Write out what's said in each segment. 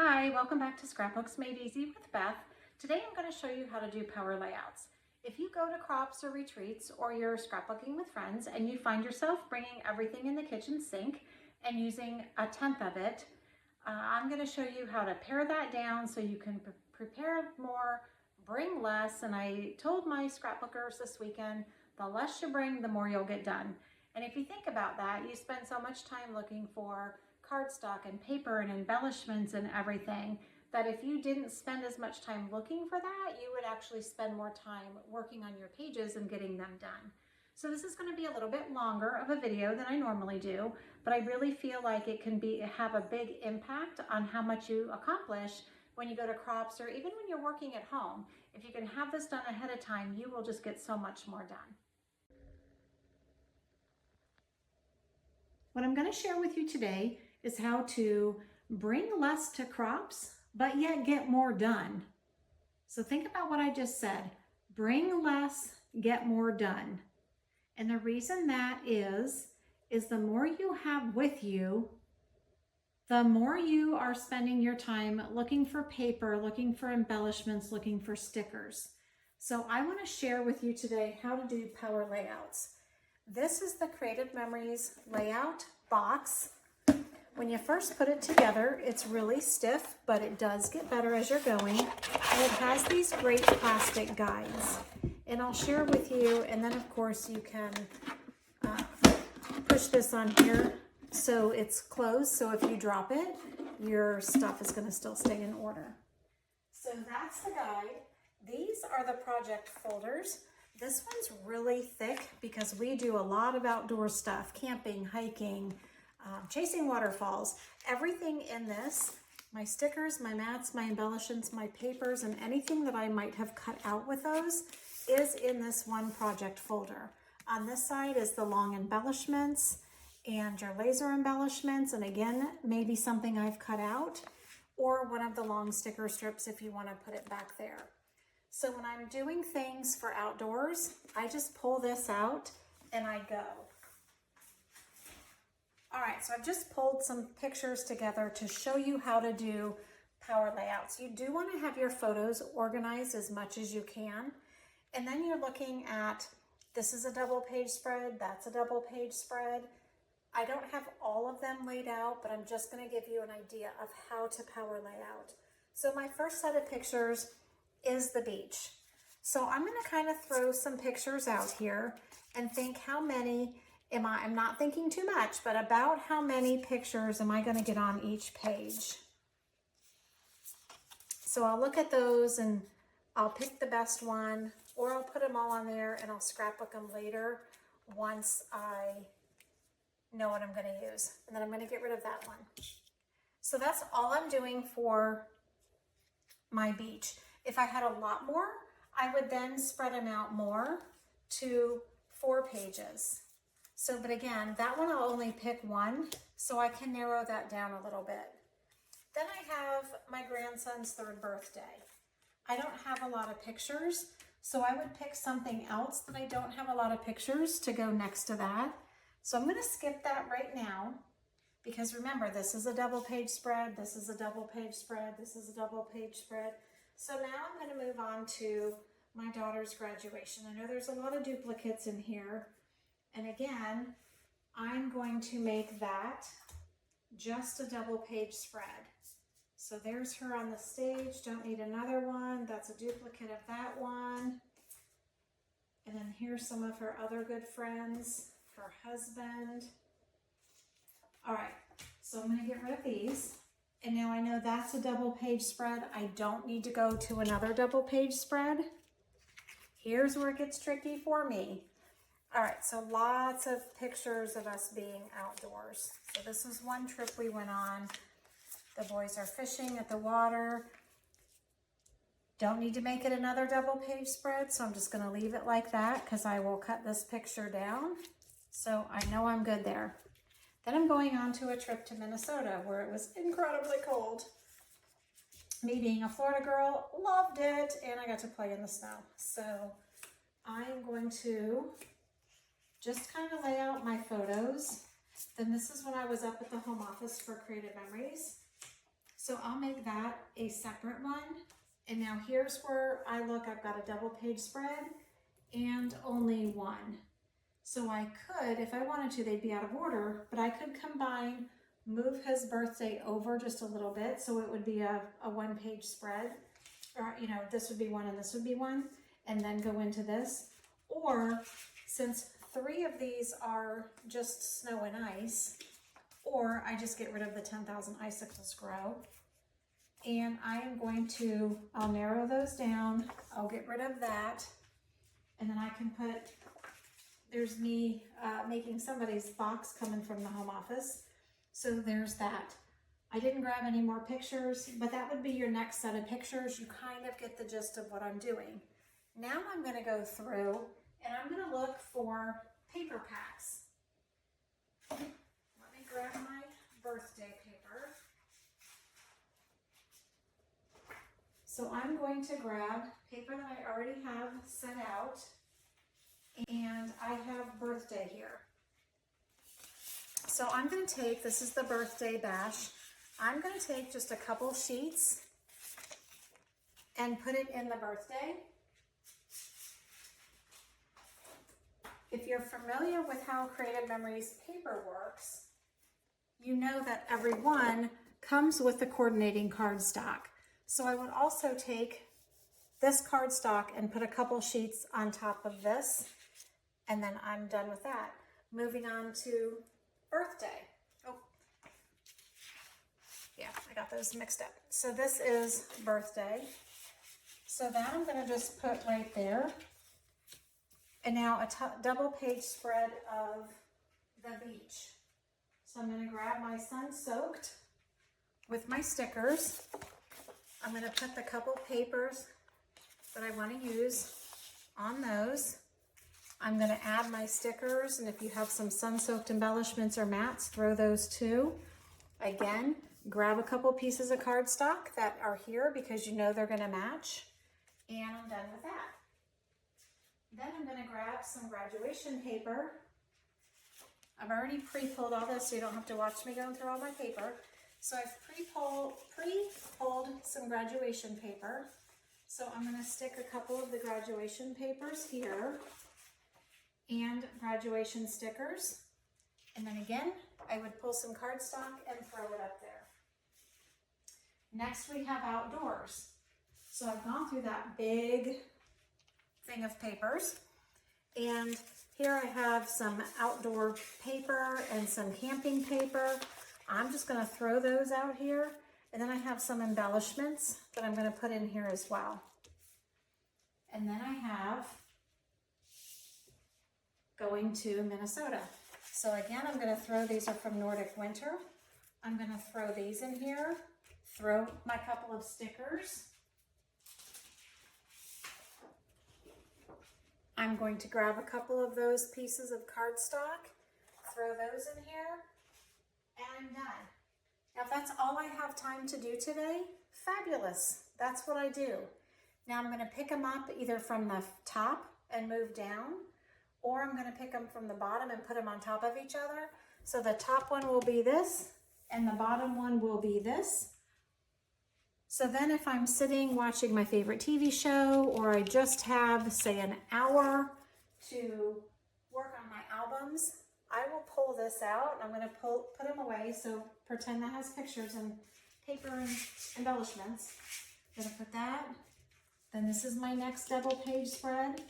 Hi, welcome back to Scrapbooks Made Easy with Beth. Today I'm going to show you how to do power layouts. If you go to crops or retreats or you're scrapbooking with friends and you find yourself bringing everything in the kitchen sink and using a tenth of it, I'm going to show you how to pare that down so you can prepare more, bring less. And I told my scrapbookers this weekend, the less you bring, the more you'll get done. And if you think about that, you spend so much time looking for cardstock and paper and embellishments and everything that if you didn't spend as much time looking for that, you would actually spend more time working on your pages and getting them done. So this is going to be a little bit longer of a video than I normally do, but I really feel like it can have a big impact on how much you accomplish when you go to crops or even when you're working at home. If you can have this done ahead of time, you will just get so much more done. What I'm going to share with you today is how to bring less to crops, but yet get more done. So think about what I just said. Bring less, get more done. And the reason that is the more you have with you, the more you are spending your time looking for paper, looking for embellishments, looking for stickers. So I want to share with you today how to do power layouts. This is the Creative Memories layout box. When you first put it together, it's really stiff, but it does get better as you're going. And it has these great plastic guides. And I'll share with you, and then of course you can push this on here so it's closed. So if you drop it, your stuff is going to still stay in order. So that's the guide. These are the project folders. This one's really thick because we do a lot of outdoor stuff, camping, hiking, chasing waterfalls. Everything in this, my stickers, my mats, my embellishments, my papers, and anything that I might have cut out with those is in this one project folder. On this side is the long embellishments and your laser embellishments, and again, maybe something I've cut out, or one of the long sticker strips if you want to put it back there. So when I'm doing things for outdoors, I just pull this out and I go. All right, so I've just pulled some pictures together to show you how to do power layouts. You do want to have your photos organized as much as you can. And then you're looking at, this is a double page spread, that's a double page spread. I don't have all of them laid out, but I'm just going to give you an idea of how to power layout. So my first set of pictures is the beach. So I'm going to kind of throw some pictures out here and think how many I'm not thinking too much, but about how many pictures am I going to get on each page. So I'll look at those and I'll pick the best one, or I'll put them all on there and I'll scrapbook them later once I know what I'm going to use. And then I'm going to get rid of that one. So that's all I'm doing for my beach. If I had a lot more, I would then spread them out more to 4 pages. So, but again, that one I'll only pick one, so I can narrow that down a little bit. Then I have my grandson's 3rd birthday. I don't have a lot of pictures, so I would pick something else that I don't have a lot of pictures to go next to that. So I'm going to skip that right now, because remember, this is a double page spread, this is a double page spread, this is a double page spread. So now I'm going to move on to my daughter's graduation. I know there's a lot of duplicates in here. And again, I'm going to make that just a double page spread. So there's her on the stage. Don't need another one. That's a duplicate of that one. And then here's some of her other good friends, her husband. All right, so I'm going to get rid of these. And now I know that's a double page spread. I don't need to go to another double page spread. Here's where it gets tricky for me. All right, so lots of pictures of us being outdoors. So this is one trip we went on. The boys are fishing at the water. Don't need to make it another double page spread, so I'm just going to leave it like that because I will cut this picture down. So I know I'm good there. Then I'm going on to a trip to Minnesota where it was incredibly cold. Me being a Florida girl, loved it, and I got to play in the snow. So I'm going to just kind of lay out my photos. Then this is when I was up at the home office for Creative Memories. So I'll make that a separate one. And now here's where I look, I've got a double page spread and only one. So I could, if I wanted to, they'd be out of order, but I could combine, move his birthday over just a little bit, so it would be a one-page spread. Or, you know, this would be one and this would be one, and then go into this. Or, since 3 of these are just snow and ice, or I just get rid of the 10,000 icicles grow. And I am going to, I'll narrow those down, I'll get rid of that, and then I can put, there's me making somebody's box coming from the home office. So there's that. I didn't grab any more pictures, but that would be your next set of pictures. You kind of get the gist of what I'm doing. Now I'm going to go through and I'm going to look for paper packs. Let me grab my birthday paper. So I'm going to grab paper that I already have set out, and I have birthday here. So I'm going to take, this is the birthday bash, I'm going to take just a couple sheets and put it in the birthday. If you're familiar with how Creative Memories paper works, you know that every one comes with the coordinating cardstock. So I would also take this cardstock and put a couple sheets on top of this, and then I'm done with that. Moving on to birthday. Oh, yeah, I got those mixed up. So this is birthday. So that I'm going to just put right there. And now a double page spread of the beach. So I'm going to grab my Sun Soaked with my stickers. I'm going to put the couple papers that I want to use on those. I'm going to add my stickers, and if you have some sun-soaked embellishments or mats, throw those too. Again, grab a couple pieces of cardstock that are here because you know they're going to match, and I'm done with that. Then I'm going to grab some graduation paper. I've already pre-pulled all this so you don't have to watch me going through all my paper. So I've pre-pulled some graduation paper. So I'm going to stick a couple of the graduation papers here and graduation stickers. And then again, I would pull some cardstock and throw it up there. Next we have outdoors. So I've gone through that big thing of papers. And here I have some outdoor paper and some camping paper. I'm just going to throw those out here. And then I have some embellishments that I'm going to put in here as well. And then I have going to Minnesota. So again, I'm going to throw, these are from Nordic Winter. I'm going to throw these in here, throw my couple of stickers. I'm going to grab a couple of those pieces of cardstock, throw those in here, and I'm done. Now, if that's all I have time to do today, fabulous. That's what I do. Now I'm going to pick them up either from the top and move down, or I'm going to pick them from the bottom and put them on top of each other. So the top one will be this, and the bottom one will be this. So then if I'm sitting watching my favorite TV show, or I just have, say, an hour to work on my albums, I will pull this out. I'm going to put them away. So pretend that has pictures and paper and embellishments. I'm going to put that. Then this is my next double page spread.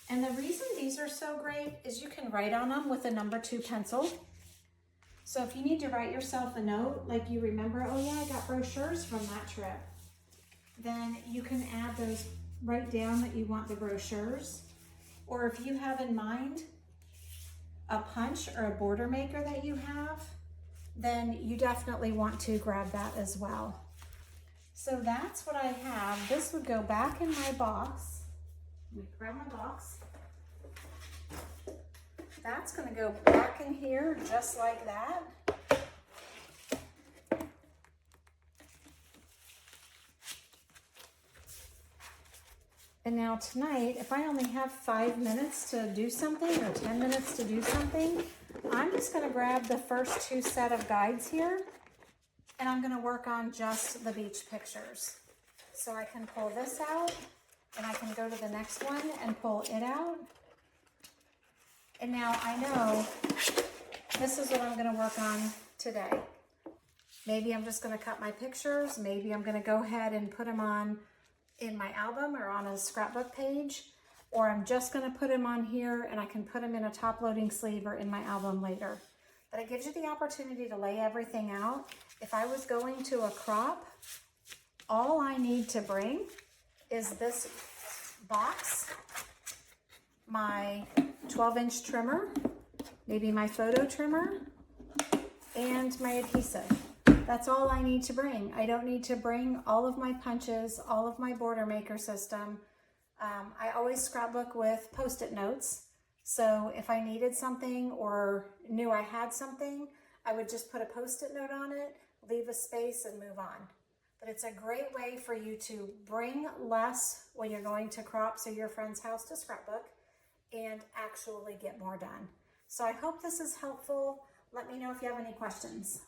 And the reason these are so great is you can write on them with a number 2 pencil. So if you need to write yourself a note, like you remember, oh yeah, I got brochures from that trip, then you can add those, write down that you want the brochures. Or if you have in mind a punch or a border maker that you have, then you definitely want to grab that as well. So that's what I have. This would go back in my box. Let me grab my box. That's going to go back in here just like that. And now tonight, if I only have 5 minutes to do something or 10 minutes to do something, I'm just going to grab the first 2 set of guides here, and I'm going to work on just the beach pictures. So I can pull this out, and I can go to the next one and pull it out. And now I know this is what I'm going to work on today. Maybe I'm just going to cut my pictures. Maybe I'm going to go ahead and put them on in my album or on a scrapbook page. Or I'm just going to put them on here and I can put them in a top loading sleeve or in my album later. But it gives you the opportunity to lay everything out. If I was going to a crop, all I need to bring is this box, my 12-inch trimmer, maybe my photo trimmer, and my adhesive. That's all I need to bring. I don't need to bring all of my punches, all of my border maker system. I always scrapbook with Post-it notes. So if I needed something or knew I had something, I would just put a Post-it note on it, leave a space, and move on. But it's a great way for you to bring less when you're going to crops or your friend's house to scrapbook and actually get more done. So I hope this is helpful. Let me know if you have any questions.